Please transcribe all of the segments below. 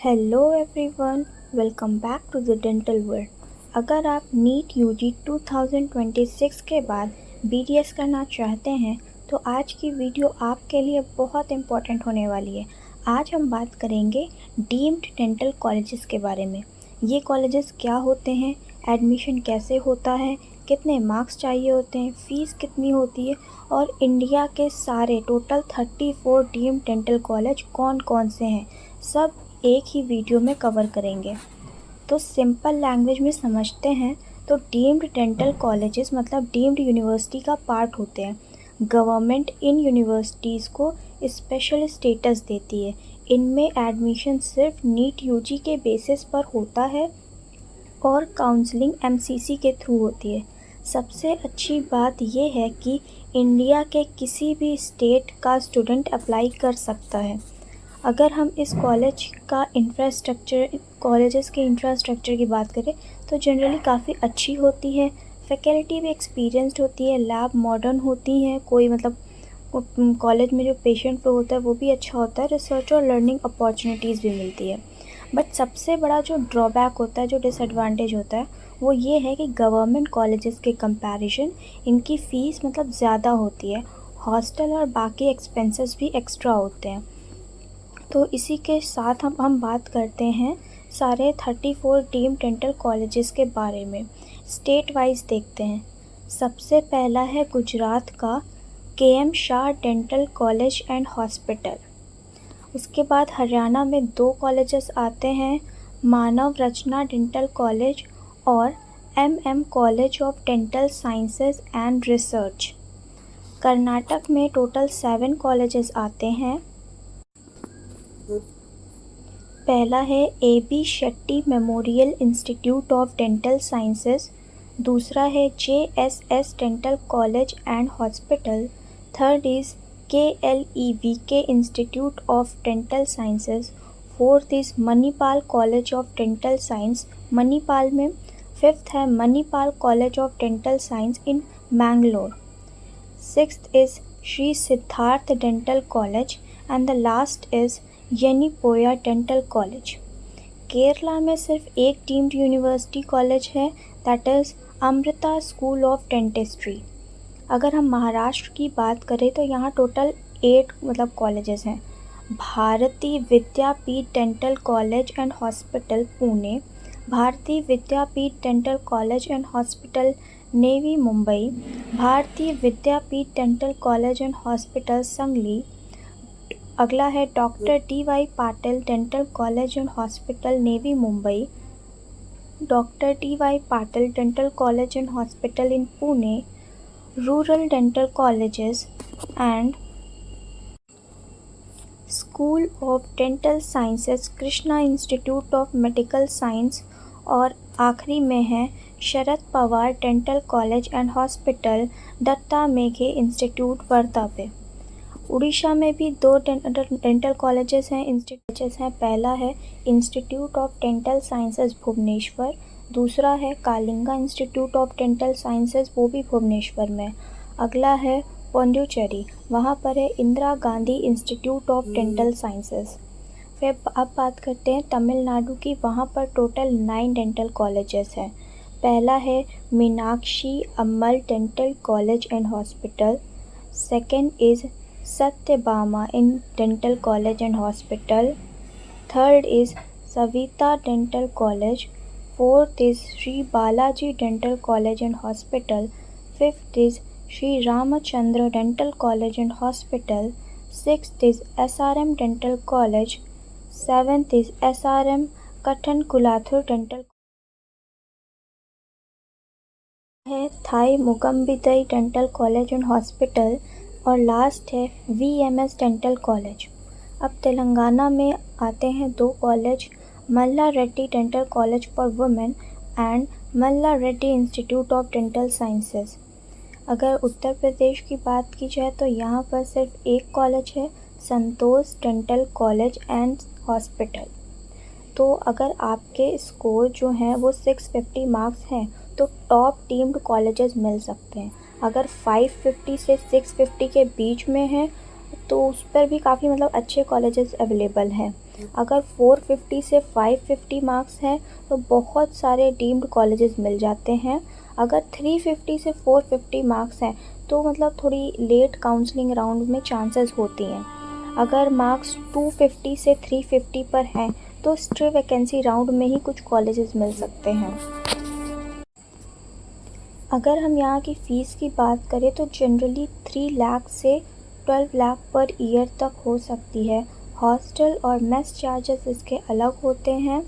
Hello everyone, welcome back to the dental world. अगर आप NEET UG 2026 के बाद बीडीएस करना चाहते हैं तो आज की वीडियो आपके लिए बहुत इम्पोर्टेंट होने वाली है। आज हम बात करेंगे डीम्ड डेंटल कॉलेजेस के बारे में। ये कॉलेजेस क्या होते हैं, एडमिशन कैसे होता है, कितने मार्क्स चाहिए होते हैं, फ़ीस कितनी होती है और इंडिया के सारे टोटल 34 डीम्ड डेंटल कॉलेज कौन कौन से हैं, सब एक ही वीडियो में कवर करेंगे। तो सिंपल लैंग्वेज में समझते हैं तो डीम्ड डेंटल कॉलेजेस मतलब डीम्ड यूनिवर्सिटी का पार्ट होते हैं। गवर्नमेंट इन यूनिवर्सिटीज़ को स्पेशल स्टेटस देती है। इनमें एडमिशन सिर्फ नीट यूजी के बेसिस पर होता है और काउंसलिंग एमसीसी के थ्रू होती है। सबसे अच्छी बात यह है कि इंडिया के किसी भी स्टेट का स्टूडेंट अप्लाई कर सकता है। अगर हम इस कॉलेजेस के इंफ्रास्ट्रक्चर की बात करें तो जनरली काफ़ी अच्छी होती है। फैकल्टी भी एक्सपीरियंस्ड होती है, लैब मॉडर्न होती हैं, कोई मतलब कॉलेज में जो पेशेंट फ्लो होता है वो भी अच्छा होता है, रिसर्च और लर्निंग अपॉर्चुनिटीज़ भी मिलती है। बट सबसे बड़ा जो ड्रॉबैक होता है, जो डिसएडवांटेज होता है, वो ये है कि गवर्नमेंट कॉलेजेस के कंपैरिजन इनकी फ़ीस मतलब ज़्यादा होती है। हॉस्टल और बाकी एक्सपेंसेस भी एक्स्ट्रा होते हैं। तो इसी के साथ हम बात करते हैं सारे 34 डीम्ड डेंटल कॉलेजेस के बारे में। स्टेट वाइज देखते हैं। सबसे पहला है गुजरात का KM Shah dental college and hospital. उसके बाद हरियाणा में 2 कॉलेजेस आते हैं, मानव रचना डेंटल कॉलेज और MM college of dental sciences and research. Karnataka में टोटल 7 कॉलेजेस आते हैं। पहला है AB Shetty memorial institute of dental sciences, दूसरा है JSS dental college and hospital, third is KLEVK institute of dental sciences, fourth is Manipal college of dental science Manipal में, fifth है Manipal college of dental science in Mangalore, sixth is Shri Siddharth dental college and the last is Yenepoya dental college. Kerala में सिर्फ एक deemed university college है, that is Amrita school of dentistry. अगर हम महाराष्ट्र की बात करें तो यहाँ टोटल 8 मतलब कॉलेजेस हैं। Bharati Vidyapeeth dental college and hospital Pune, Bharati Vidyapeeth dental college and hospital Navi Mumbai, Bharati Vidyapeeth dental college and hospital Sangli. अगला है doctor DY Patil dental college and hospital Navi Mumbai, doctor DY Patil dental college and hospital in Pune, rural dental colleges and school of dental sciences Krishna institute of medical science, और आखिरी में है Sharad Pawar dental college and hospital Datta Meghe institute Wardha पे। उड़ीसा में भी 2 dental colleges हैं। पहला है institute of dental sciences Bhubaneswar, दूसरा है Kalinga institute of dental sciences, वो भी भुवनेश्वर में। अगला है पौंडीचेरी, वहाँ पर है Indira Gandhi institute of dental sciences. फिर अब बात करते हैं तमिलनाडु की, वहाँ पर टोटल 9 डेंटल कॉलेजेस हैं। पहला है Meenakshi Ammal dental college and hospital, second is Satyabama in Dental College and Hospital, third is Savita Dental College, fourth is Sri Balaji Dental College and Hospital, fifth is Sri Ramachandra Dental College and Hospital, sixth is SRM Dental College, seventh is SRM Kathankulathur Dental है, Thai Moogambigai dental college and hospital, और last है VMS dental college. अब तेलंगाना में आते हैं 2 college, Malla Reddy dental college for women and Malla Reddy institute of dental sciences. अगर उत्तर प्रदेश की बात की जाए तो यहाँ पर सिर्फ एक कॉलेज है, संतोष डेंटल कॉलेज एंड हॉस्पिटल। तो अगर आपके स्कोर जो हैं वो 650 मार्क्स हैं तो टॉप डीम्ड कॉलेजेस मिल सकते हैं। अगर 550 से 650 के बीच में है तो उस पर भी काफ़ी मतलब अच्छे कॉलेजेस अवेलेबल हैं। अगर 450 से 550 मार्क्स हैं तो बहुत सारे डीम्ड कॉलेजेस मिल जाते हैं। अगर 350 से 450 मार्क्स हैं तो मतलब थोड़ी लेट काउंसलिंग राउंड में चांसेस होती हैं। अगर मार्क्स 250 से 350 पर हैं तो स्ट्रे वैकेंसी राउंड में ही कुछ कॉलेजेस मिल सकते हैं। अगर हम यहाँ की फ़ीस की बात करें तो जनरली 3 लाख से 12 लाख पर ईयर तक हो सकती है। हॉस्टल और मेस चार्जेस इसके अलग होते हैं।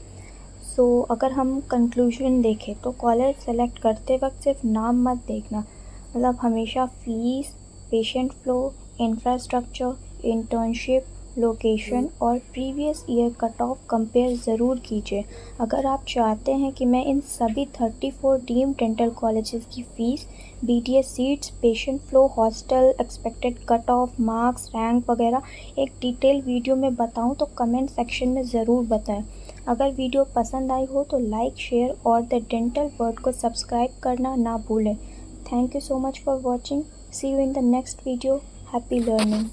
अगर हम कंक्लूजन देखें तो कॉलेज सेलेक्ट करते वक्त सिर्फ नाम मत देखना, मतलब हमेशा fees, patient flow, infrastructure, internship, location और previous year cut off compare ज़रूर कीजिए। अगर आप चाहते हैं कि मैं इन सभी 34 डीम्ड डेंटल कॉलेजेस की fees, BDS seats, patient flow, hostel, expected cut off, marks, rank वगैरह एक डिटेल वीडियो में बताऊं तो कमेंट सेक्शन में ज़रूर बताएं। अगर वीडियो पसंद आई हो तो लाइक, शेयर और द डेंटल वर्ल्ड को सब्सक्राइब करना ना भूलें। Thank you so much for watching. See you in the next video. Happy learning.